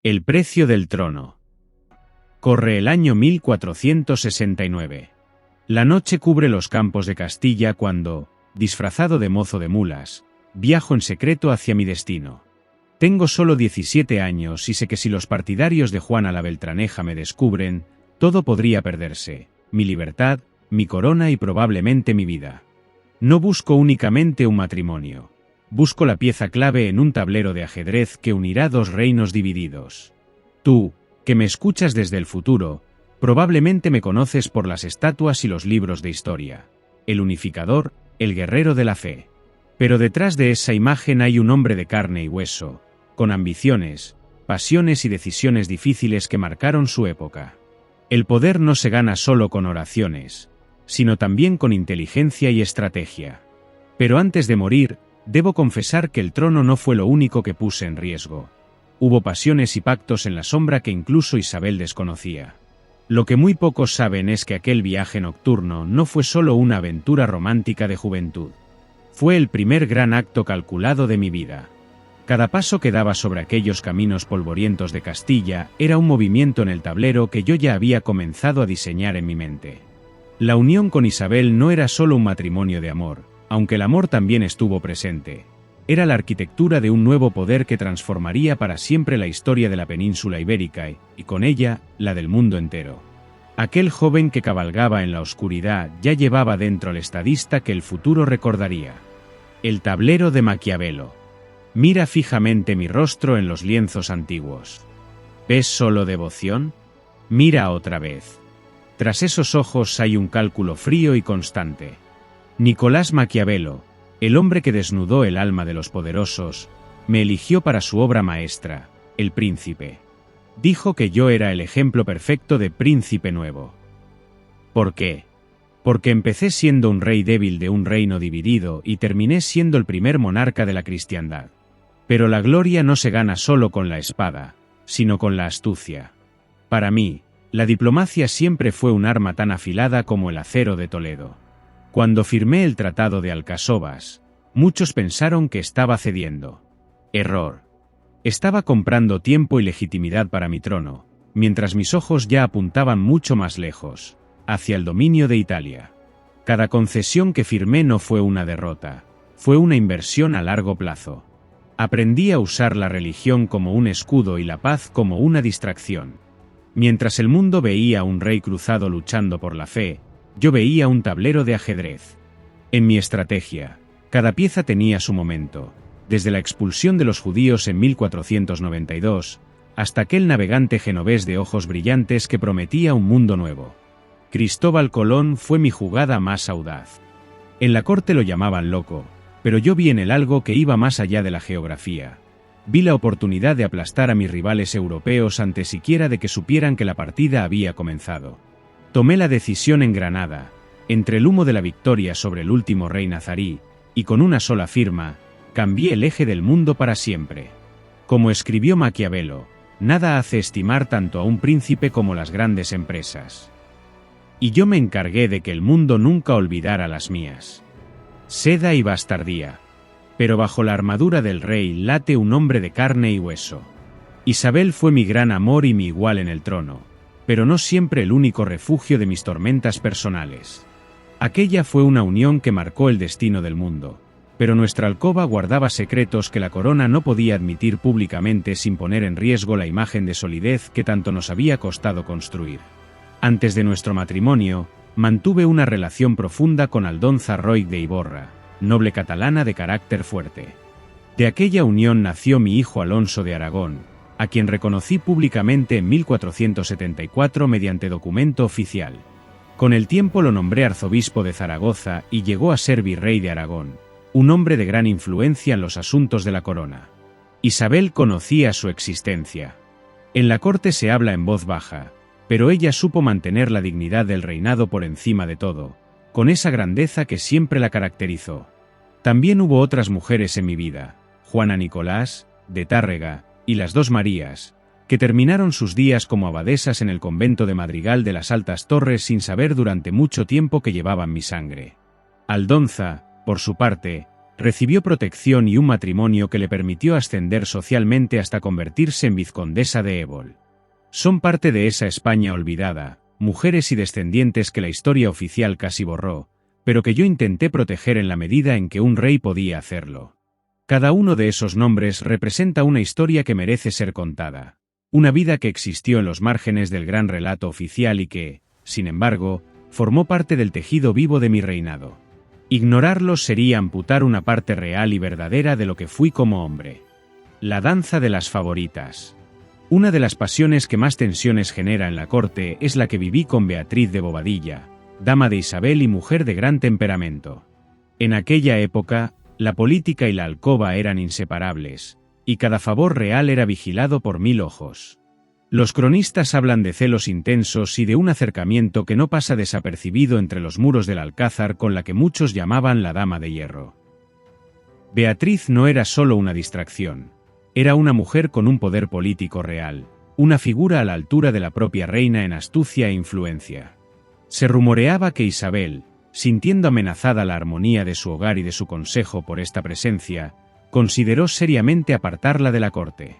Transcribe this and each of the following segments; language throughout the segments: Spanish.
El precio del trono. Corre el año 1469. La noche cubre los campos de Castilla cuando, disfrazado de mozo de mulas, viajo en secreto hacia mi destino. Tengo solo 17 años y sé que si los partidarios de Juana la Beltraneja me descubren, todo podría perderse, mi libertad, mi corona y probablemente mi vida. No busco únicamente un matrimonio. Busco la pieza clave en un tablero de ajedrez que unirá dos reinos divididos. Tú, que me escuchas desde el futuro, probablemente me conoces por las estatuas y los libros de historia. El unificador, el guerrero de la fe. Pero detrás de esa imagen hay un hombre de carne y hueso, con ambiciones, pasiones y decisiones difíciles que marcaron su época. El poder no se gana solo con oraciones, sino también con inteligencia y estrategia. Pero antes de morir, debo confesar que el trono no fue lo único que puse en riesgo. Hubo pasiones y pactos en la sombra que incluso Isabel desconocía. Lo que muy pocos saben es que aquel viaje nocturno no fue solo una aventura romántica de juventud. Fue el primer gran acto calculado de mi vida. Cada paso que daba sobre aquellos caminos polvorientos de Castilla era un movimiento en el tablero que yo ya había comenzado a diseñar en mi mente. La unión con Isabel no era solo un matrimonio de amor, aunque el amor también estuvo presente. Era la arquitectura de un nuevo poder que transformaría para siempre la historia de la península ibérica y, con ella, la del mundo entero. Aquel joven que cabalgaba en la oscuridad ya llevaba dentro al estadista que el futuro recordaría. El tablero de Maquiavelo. Mira fijamente mi rostro en los lienzos antiguos. ¿Ves solo devoción? Mira otra vez. Tras esos ojos hay un cálculo frío y constante. Nicolás Maquiavelo, el hombre que desnudó el alma de los poderosos, me eligió para su obra maestra, El Príncipe. Dijo que yo era el ejemplo perfecto de príncipe nuevo. ¿Por qué? Porque empecé siendo un rey débil de un reino dividido y terminé siendo el primer monarca de la cristiandad. Pero la gloria no se gana solo con la espada, sino con la astucia. Para mí, la diplomacia siempre fue un arma tan afilada como el acero de Toledo. Cuando firmé el Tratado de Alcasovas, muchos pensaron que estaba cediendo. Error. Estaba comprando tiempo y legitimidad para mi trono, mientras mis ojos ya apuntaban mucho más lejos, hacia el dominio de Italia. Cada concesión que firmé no fue una derrota, fue una inversión a largo plazo. Aprendí a usar la religión como un escudo y la paz como una distracción. Mientras el mundo veía a un rey cruzado luchando por la fe, yo veía un tablero de ajedrez. En mi estrategia, cada pieza tenía su momento, desde la expulsión de los judíos en 1492, hasta aquel navegante genovés de ojos brillantes que prometía un mundo nuevo. Cristóbal Colón fue mi jugada más audaz. En la corte lo llamaban loco, pero yo vi en él algo que iba más allá de la geografía. Vi la oportunidad de aplastar a mis rivales europeos antes siquiera de que supieran que la partida había comenzado. Tomé la decisión en Granada, entre el humo de la victoria sobre el último rey nazarí, y con una sola firma, cambié el eje del mundo para siempre. Como escribió Maquiavelo, nada hace estimar tanto a un príncipe como las grandes empresas. Y yo me encargué de que el mundo nunca olvidara las mías. Seda y bastardía. Pero bajo la armadura del rey late un hombre de carne y hueso. Isabel fue mi gran amor y mi igual en el trono, pero no siempre el único refugio de mis tormentas personales. Aquella fue una unión que marcó el destino del mundo, pero nuestra alcoba guardaba secretos que la corona no podía admitir públicamente sin poner en riesgo la imagen de solidez que tanto nos había costado construir. Antes de nuestro matrimonio, mantuve una relación profunda con Aldonza Roig de Iborra, noble catalana de carácter fuerte. De aquella unión nació mi hijo Alonso de Aragón, a quien reconocí públicamente en 1474 mediante documento oficial. Con el tiempo lo nombré arzobispo de Zaragoza y llegó a ser virrey de Aragón, un hombre de gran influencia en los asuntos de la corona. Isabel conocía su existencia. En la corte se habla en voz baja, pero ella supo mantener la dignidad del reinado por encima de todo, con esa grandeza que siempre la caracterizó. También hubo otras mujeres en mi vida, Juana Nicolás, de Tárrega, y las dos Marías, que terminaron sus días como abadesas en el convento de Madrigal de las Altas Torres sin saber durante mucho tiempo que llevaban mi sangre. Aldonza, por su parte, Recibió protección y un matrimonio que le permitió ascender socialmente hasta convertirse en vizcondesa de Évol. Son parte de esa España olvidada, mujeres y descendientes que la historia oficial casi borró, pero que yo intenté proteger en la medida en que un rey podía hacerlo. Cada uno de esos nombres representa una historia que merece ser contada, una vida que existió en los márgenes del gran relato oficial y que, sin embargo, formó parte del tejido vivo de mi reinado. Ignorarlos sería amputar una parte real y verdadera de lo que fui como hombre. La danza de las favoritas. Una de las pasiones que más tensiones genera en la corte es la que viví con Beatriz de Bobadilla, dama de Isabel y mujer de gran temperamento. En aquella época, la política y la alcoba eran inseparables, y cada favor real era vigilado por 1000 ojos. Los cronistas hablan de celos intensos y de un acercamiento que no pasa desapercibido entre los muros del Alcázar con la que muchos llamaban la Dama de Hierro. Beatriz no era solo una distracción. Era una mujer con un poder político real, una figura a la altura de la propia reina en astucia e influencia. Se rumoreaba que Isabel, sintiendo amenazada la armonía de su hogar y de su consejo por esta presencia, consideró seriamente apartarla de la corte.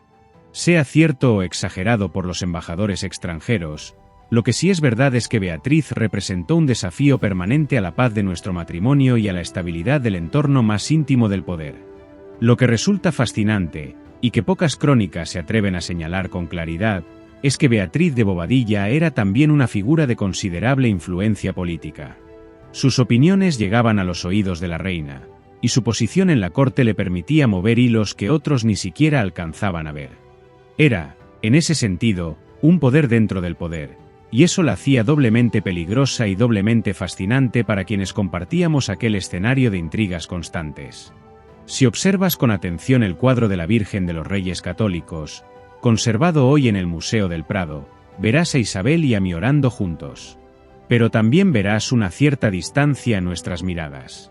Sea cierto o exagerado por los embajadores extranjeros, lo que sí es verdad es que Beatriz representó un desafío permanente a la paz de nuestro matrimonio y a la estabilidad del entorno más íntimo del poder. Lo que resulta fascinante, y que pocas crónicas se atreven a señalar con claridad, es que Beatriz de Bobadilla era también una figura de considerable influencia política. Sus opiniones llegaban a los oídos de la reina, y su posición en la corte le permitía mover hilos que otros ni siquiera alcanzaban a ver. Era, en ese sentido, un poder dentro del poder, y eso la hacía doblemente peligrosa y doblemente fascinante para quienes compartíamos aquel escenario de intrigas constantes. Si observas con atención el cuadro de la Virgen de los Reyes Católicos, conservado hoy en el Museo del Prado, verás a Isabel y a mí orando juntos. Pero también verás una cierta distancia en nuestras miradas.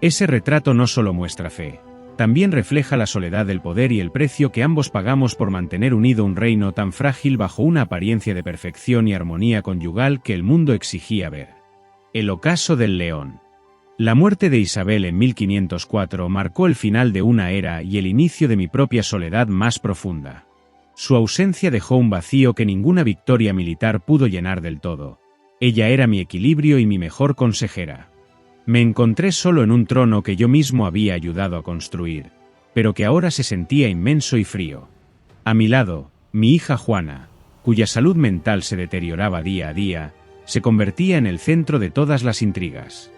Ese retrato no solo muestra fe, también refleja la soledad del poder y el precio que ambos pagamos por mantener unido un reino tan frágil bajo una apariencia de perfección y armonía conyugal que el mundo exigía ver. El ocaso del León. La muerte de Isabel en 1504 marcó el final de una era y el inicio de mi propia soledad más profunda. Su ausencia dejó un vacío que ninguna victoria militar pudo llenar del todo. Ella era mi equilibrio y mi mejor consejera. Me encontré solo en un trono que yo mismo había ayudado a construir, pero que ahora se sentía inmenso y frío. A mi lado, mi hija Juana, cuya salud mental se deterioraba día a día, se convertía en el centro de todas las intrigas.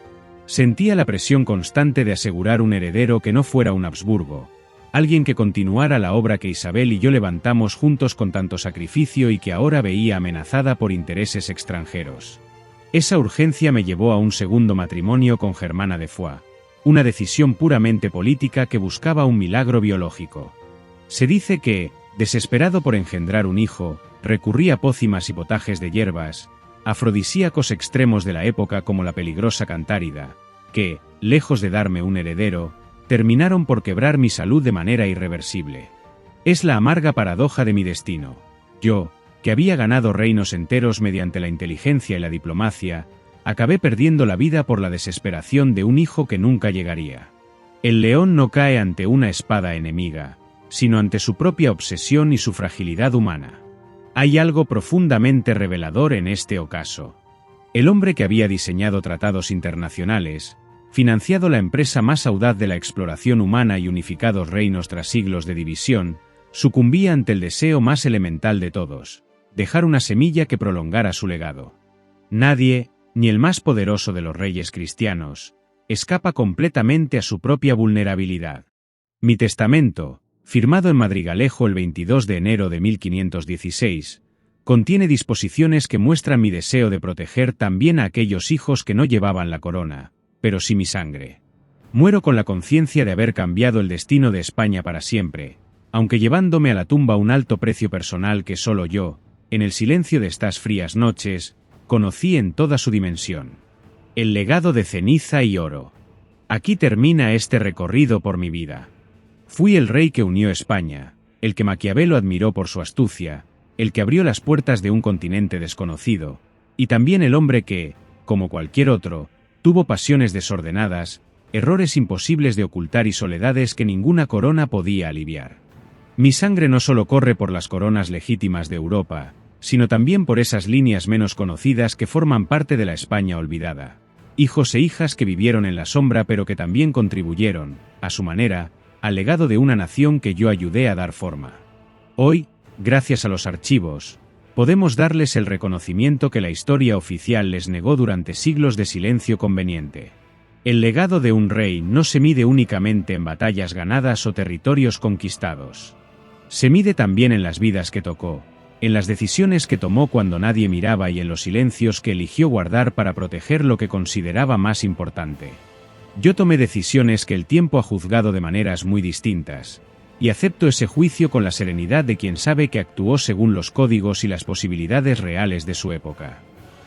Sentía la presión constante de asegurar un heredero que no fuera un Habsburgo, alguien que continuara la obra que Isabel y yo levantamos juntos con tanto sacrificio y que ahora veía amenazada por intereses extranjeros. Esa urgencia me llevó a un segundo matrimonio con Germana de Foix, una decisión puramente política que buscaba un milagro biológico. Se dice que, desesperado por engendrar un hijo, recurría a pócimas y potajes de hierbas, afrodisíacos extremos de la época como la peligrosa cantárida, que, lejos de darme un heredero, terminaron por quebrar mi salud de manera irreversible. Es la amarga paradoja de mi destino. Yo, que había ganado reinos enteros mediante la inteligencia y la diplomacia, acabé perdiendo la vida por la desesperación de un hijo que nunca llegaría. El león no cae ante una espada enemiga, sino ante su propia obsesión y su fragilidad humana. Hay algo profundamente revelador en este ocaso. El hombre que había diseñado tratados internacionales, financiado la empresa más audaz de la exploración humana y unificados reinos tras siglos de división, sucumbía ante el deseo más elemental de todos: dejar una semilla que prolongara su legado. Nadie, ni el más poderoso de los reyes cristianos, escapa completamente a su propia vulnerabilidad. Mi testamento, firmado en Madrigalejo el 22 de enero de 1516, contiene disposiciones que muestran mi deseo de proteger también a aquellos hijos que no llevaban la corona, pero sí mi sangre. Muero con la conciencia de haber cambiado el destino de España para siempre, aunque llevándome a la tumba un alto precio personal que solo yo, en el silencio de estas frías noches, conocí en toda su dimensión. El legado de ceniza y oro. Aquí termina este recorrido por mi vida. Fui el rey que unió España, el que Maquiavelo admiró por su astucia, el que abrió las puertas de un continente desconocido, y también el hombre que, como cualquier otro, tuvo pasiones desordenadas, errores imposibles de ocultar y soledades que ninguna corona podía aliviar. Mi sangre no solo corre por las coronas legítimas de Europa, sino también por esas líneas menos conocidas que forman parte de la España olvidada. Hijos e hijas que vivieron en la sombra pero que también contribuyeron, a su manera, al legado de una nación que yo ayudé a dar forma. Hoy, gracias a los archivos, podemos darles el reconocimiento que la historia oficial les negó durante siglos de silencio conveniente. El legado de un rey no se mide únicamente en batallas ganadas o territorios conquistados. Se mide también en las vidas que tocó, en las decisiones que tomó cuando nadie miraba y en los silencios que eligió guardar para proteger lo que consideraba más importante. Yo tomé decisiones que el tiempo ha juzgado de maneras muy distintas, y acepto ese juicio con la serenidad de quien sabe que actuó según los códigos y las posibilidades reales de su época.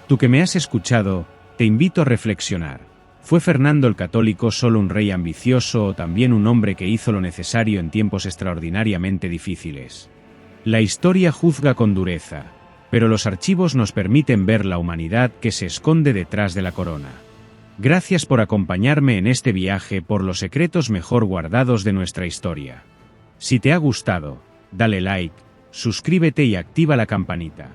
Tú que me has escuchado, te invito a reflexionar. ¿Fue Fernando el Católico solo un rey ambicioso o también un hombre que hizo lo necesario en tiempos extraordinariamente difíciles? La historia juzga con dureza, pero los archivos nos permiten ver la humanidad que se esconde detrás de la corona. Gracias por acompañarme en este viaje por los secretos mejor guardados de nuestra historia. Si te ha gustado, dale like, suscríbete y activa la campanita.